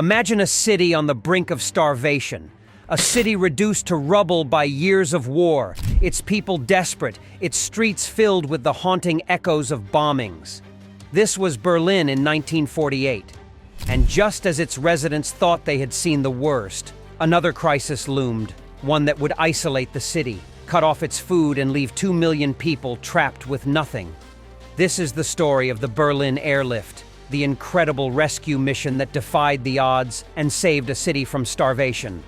Imagine a city on the brink of starvation. A city reduced to rubble by years of war, its people desperate, its streets filled with the haunting echoes of bombings. This was Berlin in 1948. And just as its residents thought they had seen the worst, another crisis loomed, one that would isolate the city, cut off its food and leave 2 million people trapped with nothing. This is the story of the Berlin Airlift, the incredible rescue mission that defied the odds and saved a city from starvation.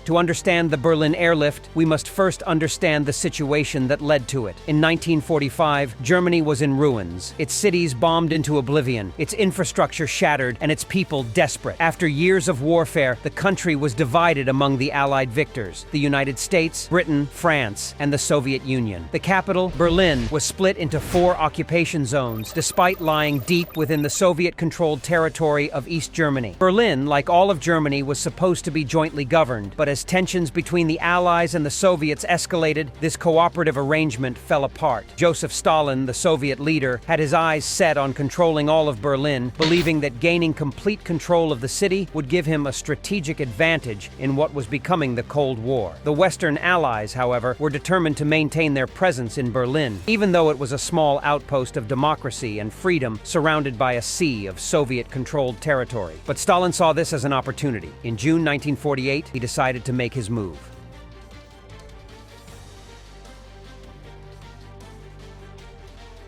To understand the Berlin Airlift, we must first understand the situation that led to it. In 1945, Germany was in ruins, its cities bombed into oblivion, its infrastructure shattered, and its people desperate. After years of warfare, the country was divided among the Allied victors: the United States, Britain, France, and the Soviet Union. The capital, Berlin, was split into 4 occupation zones, despite lying deep within the Soviet-controlled territory of East Germany. Berlin, like all of Germany, was supposed to be jointly governed, but as tensions between the Allies and the Soviets escalated, this cooperative arrangement fell apart. Josef Stalin, the Soviet leader, had his eyes set on controlling all of Berlin, believing that gaining complete control of the city would give him a strategic advantage in what was becoming the Cold War. The Western Allies, however, were determined to maintain their presence in Berlin, even though it was a small outpost of democracy and freedom surrounded by a sea of Soviet-controlled territory. But Stalin saw this as an opportunity. In June 1948, he decided to make his move.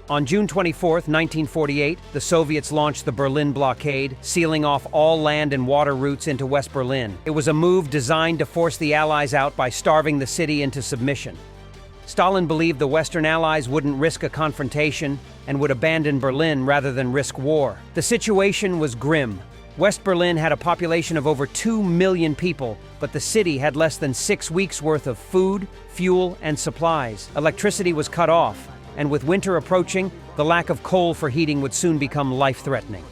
On June 24, 1948, the Soviets launched the Berlin blockade, sealing off all land and water routes into West Berlin. It was a move designed to force the Allies out by starving the city into submission. Stalin believed the Western Allies wouldn't risk a confrontation and would abandon Berlin rather than risk war. The situation was grim. West Berlin had a population of over 2 million people, but the city had less than 6 weeks' worth of food, fuel, and supplies. Electricity was cut off, and with winter approaching, the lack of coal for heating would soon become life-threatening.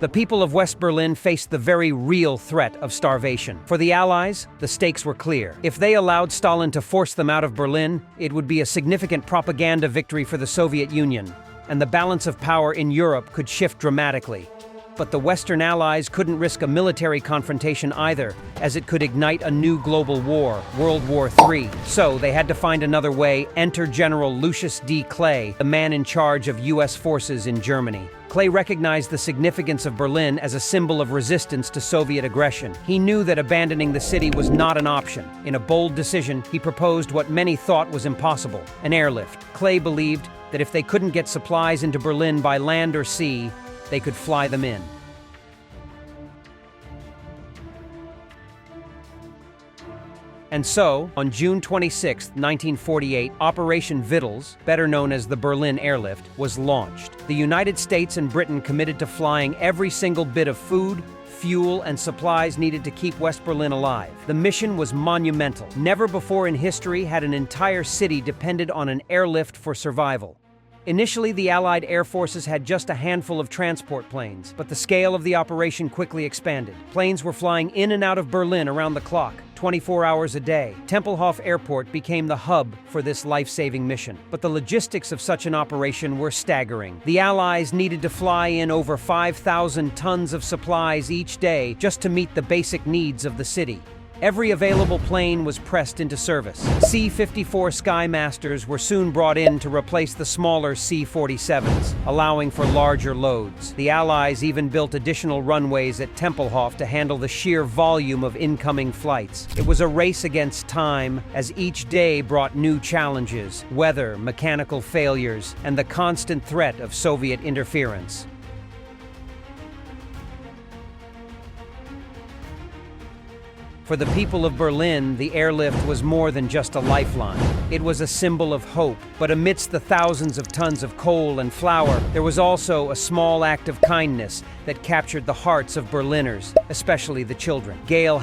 The people of West Berlin faced the very real threat of starvation. For the Allies, the stakes were clear. If they allowed Stalin to force them out of Berlin, it would be a significant propaganda victory for the Soviet Union, and the balance of power in Europe could shift dramatically. But the Western Allies couldn't risk a military confrontation either, as it could ignite a new global war, World War III. So they had to find another way. Enter General Lucius D. Clay, the man in charge of U.S. forces in Germany. Clay recognized the significance of Berlin as a symbol of resistance to Soviet aggression. He knew that abandoning the city was not an option. In a bold decision, he proposed what many thought was impossible: an airlift. Clay believed that if they couldn't get supplies into Berlin by land or sea, they could fly them in. And so, on June 26, 1948, Operation Vittles, better known as the Berlin Airlift, was launched. The United States and Britain committed to flying every single bit of food, fuel, and supplies needed to keep West Berlin alive. The mission was monumental. Never before in history had an entire city depended on an airlift for survival. Initially, the Allied air forces had just a handful of transport planes, but the scale of the operation quickly expanded. Planes were flying in and out of Berlin around the clock, 24 hours a day. Tempelhof Airport became the hub for this life-saving mission. But the logistics of such an operation were staggering. The Allies needed to fly in over 5,000 tons of supplies each day just to meet the basic needs of the city. Every available plane was pressed into service. C-54 Skymasters were soon brought in to replace the smaller C-47s, allowing for larger loads. The Allies even built additional runways at Tempelhof to handle the sheer volume of incoming flights. It was a race against time, as each day brought new challenges: weather, mechanical failures, and the constant threat of Soviet interference. For the people of Berlin, the airlift was more than just a lifeline. It was a symbol of hope. But amidst the thousands of tons of coal and flour, there was also a small act of kindness that captured the hearts of Berliners, especially the children. Gail,